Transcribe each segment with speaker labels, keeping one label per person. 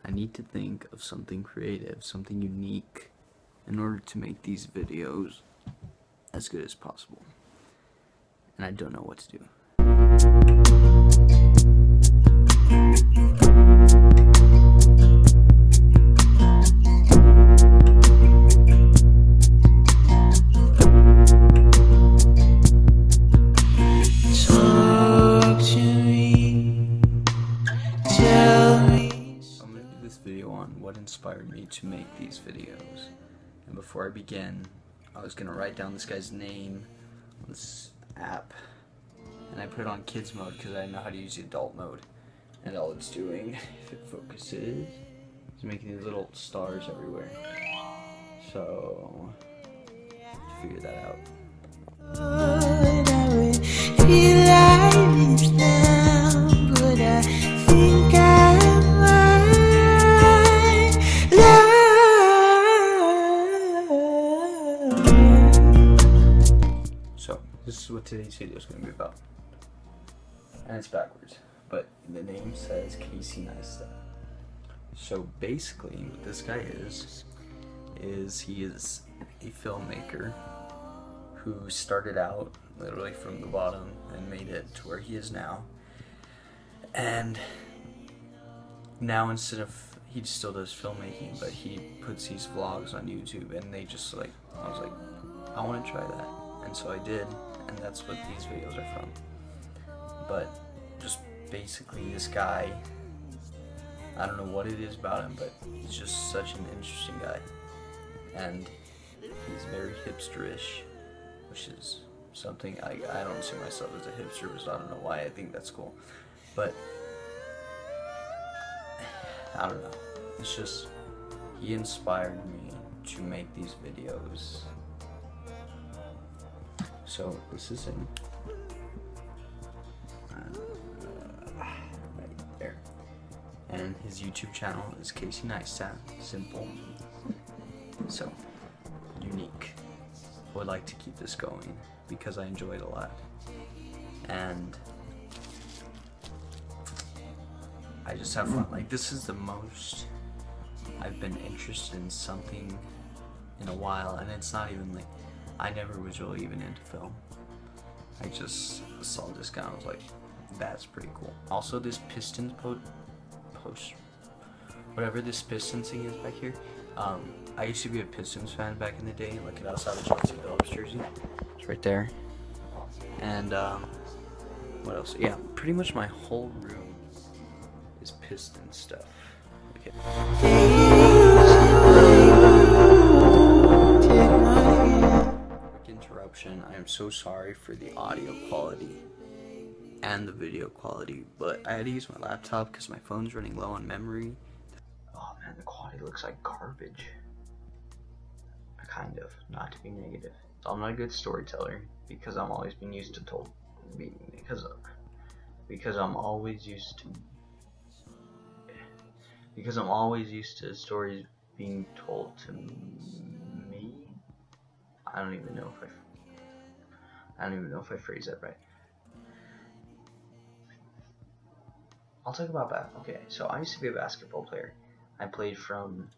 Speaker 1: I need to think of something creative, something unique, in order to make these videos as good as possible. And I don't know what to do. I'm going to do this video on what inspired me to make these videos. And before I begin, I was going to write down this guy's name on this app. And I put it on kids mode because I didn't know how to use the adult mode. And all it's doing, if it focuses, is making these little stars everywhere. So, figure that out. So, this is what today's video is going to be about. And it's backwards, but the name says Casey Neistat. So basically, what this guy is he is a filmmaker who started out literally from the bottom and made it to where he is now. And now instead of, he still does filmmaking, but he puts these vlogs on YouTube, and they just like, I was like, I want to try that. And so I did, and that's what these videos are from. But just basically this guy, I don't know what it is about him, but he's just such an interesting guy. And he's very hipsterish, which is something I don't see myself as a hipster, so I don't know why I think that's cool. But I don't know. It's just, he inspired me to make these videos. So this is him. Right there. And his YouTube channel is Casey Neistat. Simple. So, unique. I would like to keep this going because I enjoy it a lot. And I just have fun. Like, this is the most I've been interested in something in a while, and it's not even like, I never was really even into film. I just saw this guy and I was like, that's pretty cool. Also, this Pistons post, whatever this Pistons thing is back here, I used to be a Pistons fan back in the day. Look at outside the Chauncey Billups jersey. It's right there. And what else? Yeah, pretty much my whole room is Pistons stuff. Okay. Quick interruption. I am so sorry for the audio quality and the video quality, but I had to use my laptop because my phone's running low on memory. Oh man, the quality looks like garbage. Kind of, not to be negative. So I'm not a good storyteller because I'm always been used to stories being told to me. I don't even know if I phrased that right. I'll talk about that. Okay, so I used to be a basketball player. I played from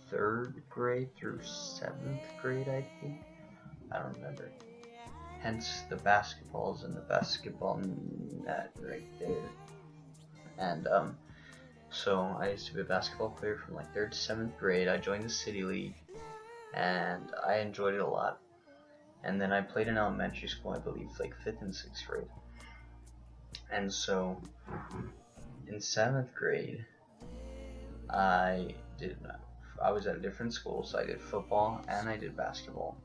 Speaker 1: 3rd grade through 7th grade, I think. I don't remember. Hence the basketballs and the basketball net right there. And so I used to be a basketball player from like 3rd to 7th grade. I joined the City League, and I enjoyed it a lot. And then I played in elementary school, I believe, like 5th and 6th grade. And so in 7th grade, I was at a different school, so I did football and I did basketball.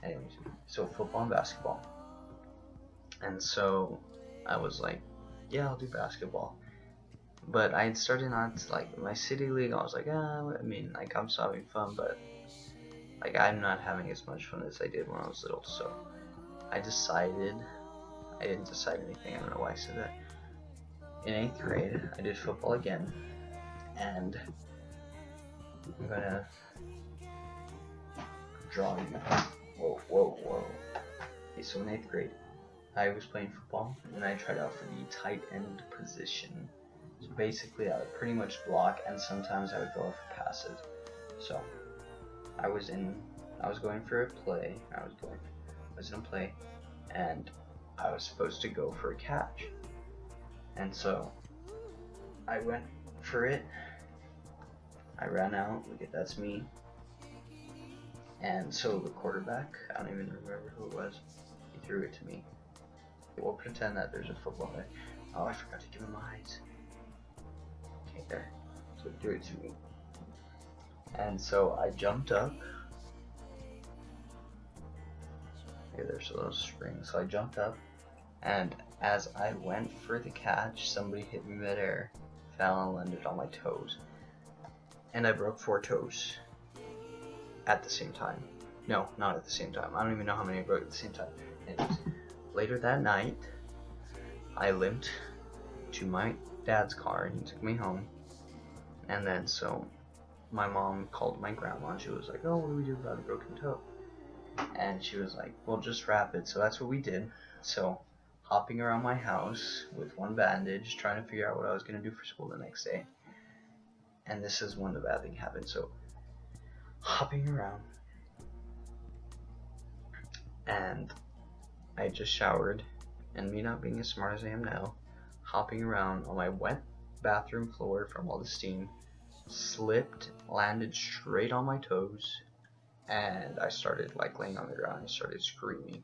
Speaker 1: Anyways, so football and basketball. And so I was like, yeah, I'll do basketball. But I had started not to, like, my City League, I was like, like, I'm still having fun, but like, I'm not having as much fun as I did when I was little. So I didn't decide anything, I don't know why I said that. In 8th grade, I did football again, and I'm gonna draw you. Whoa. Okay, so in 8th grade, I was playing football, and I tried out for the tight end position. So basically, I would pretty much block, and sometimes I would go for passes. So I was going for a play. I was in a play, and I was supposed to go for a catch. And so I went for it. I ran out. Look at that's me. And so the quarterback, I don't even remember who it was. He threw it to me. We'll pretend that there's a football there. Oh, I forgot to give him eyes. Okay, there. So he threw it to me. And so I jumped up. Okay, there's those springs. So I jumped up, and as I went for the catch, somebody hit me midair, fell and landed on my toes. And I broke 4 toes at the same time. No, not at the same time. I don't even know how many I broke at the same time. Anyways, later that night, I limped to my dad's car and he took me home. And then so my mom called my grandma and she was like, oh, what do we do about a broken toe? And she was like, well, just wrap it. So that's what we did. So hopping around my house with one bandage, trying to figure out what I was going to do for school the next day. And this is when the bad thing happened. So hopping around, and I just showered, and me not being as smart as I am now, hopping around on my wet bathroom floor from all the steam, slipped, landed straight on my toes, and I started like laying on the ground. I started screaming.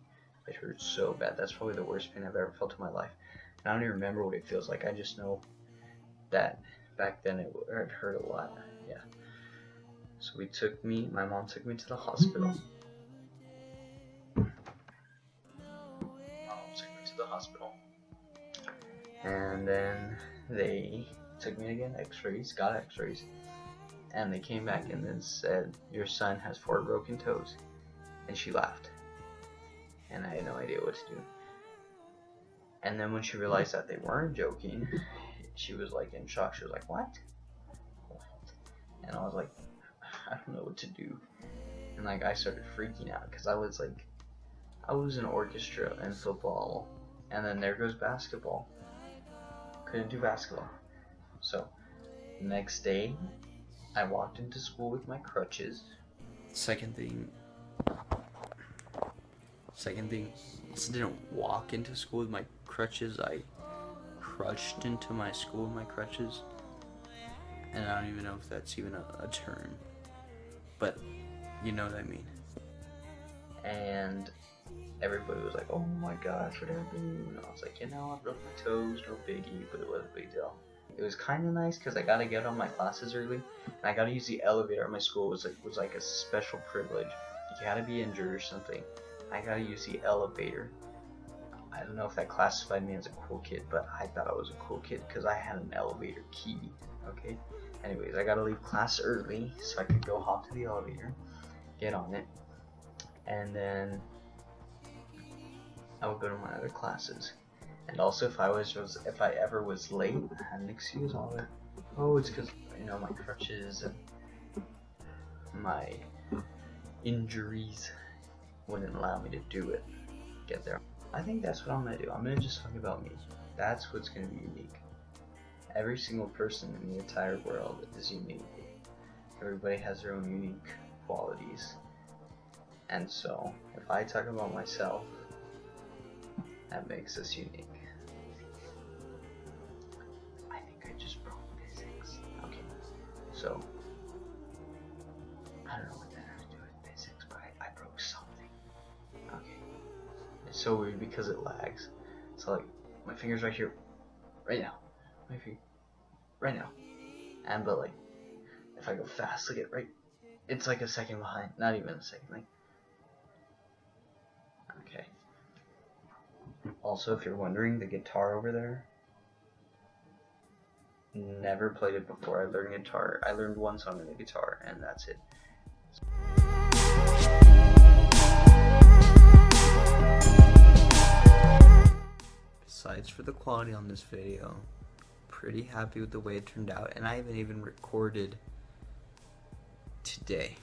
Speaker 1: It hurt so bad. That's probably the worst pain I've ever felt in my life. And I don't even remember what it feels like. I just know that back then it hurt a lot. Yeah. So my mom took me to the hospital. And then they took me to get got x-rays, and they came back and then said, your son has 4 broken toes. And she laughed. And I had no idea what to do. And then when she realized that they weren't joking, she was like in shock. She was like, what? And I was like, I don't know what to do. And like I started freaking out because I was in orchestra and football, and then there goes basketball. Couldn't do basketball. So next day I walked into school with my crutches. Second thing, I didn't walk into school with my crutches. I crutched into my school with my crutches. And I don't even know if that's even a term, but you know what I mean. And everybody was like, oh my gosh, what happened? And I was like, I broke my toes, no biggie, but it was a big deal. It was kind of nice because I got to get on my classes early, and I got to use the elevator at my school. It was like a special privilege. You had to be injured or something. I got to use the elevator. I don't know if that classified me as a cool kid, but I thought I was a cool kid because I had an elevator key, okay? Anyways, I got to leave class early so I could go hop to the elevator, get on it, and then I would go to my other classes. And also, if I ever was late, I had an excuse. It's because my crutches and my injuries wouldn't allow me to do it. Get there. I think that's what I'm gonna do. I'm gonna just talk about me. That's what's gonna be unique. Every single person in the entire world is unique. Everybody has their own unique qualities. And so, if I talk about myself, that makes us unique. I think I just broke physics. Okay, so I don't know what that has to do with physics, but I broke something. Okay, it's so weird because it lags. So like my finger's right here, right now. My finger, right now. But like if I go fast, look at right. It's like a second behind. Not even a second. Like. Okay. Also, if you're wondering, the guitar over there, never played it before. I learned guitar. I learned one song on the guitar, and that's it. Besides for the quality on this video, pretty happy with the way it turned out, and I haven't even recorded today.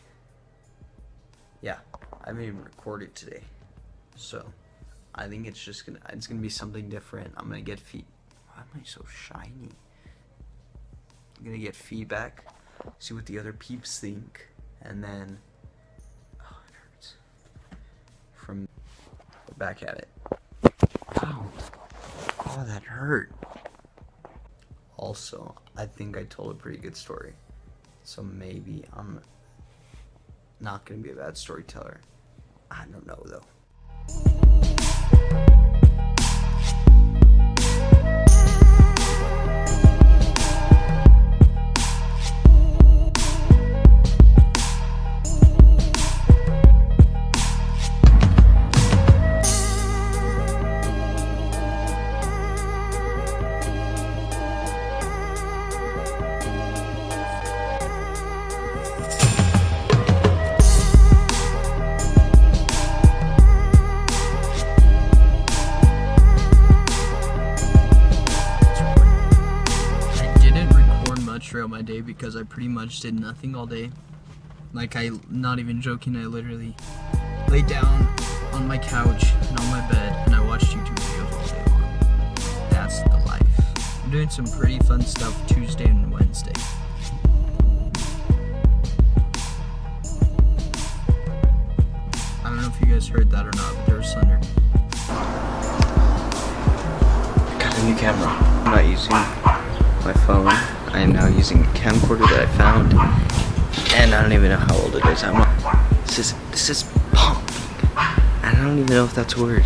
Speaker 1: Yeah, I haven't even recorded today. So I think it's gonna be something different. I'm gonna get feet. Why am I so shiny?
Speaker 2: I'm gonna get feedback, see what the other peeps think, and then oh, it hurts. From back at it. Ow. Oh, that hurt. Also, I think I told a pretty good story, so maybe I'm not gonna be a bad storyteller. I don't know though.
Speaker 3: Throughout my day because I pretty much did nothing all day. Like, not even joking, I literally laid down on my couch and on my bed and I watched YouTube videos all day long. That's the life. I'm doing some pretty fun stuff Tuesday and Wednesday. I don't know if you guys heard that or not, but there was thunder.
Speaker 2: I got a new camera. I'm not using my phone. I am now using a camcorder that I found, and I don't even know how old it is. This is pumping, and I don't even know if that's a word.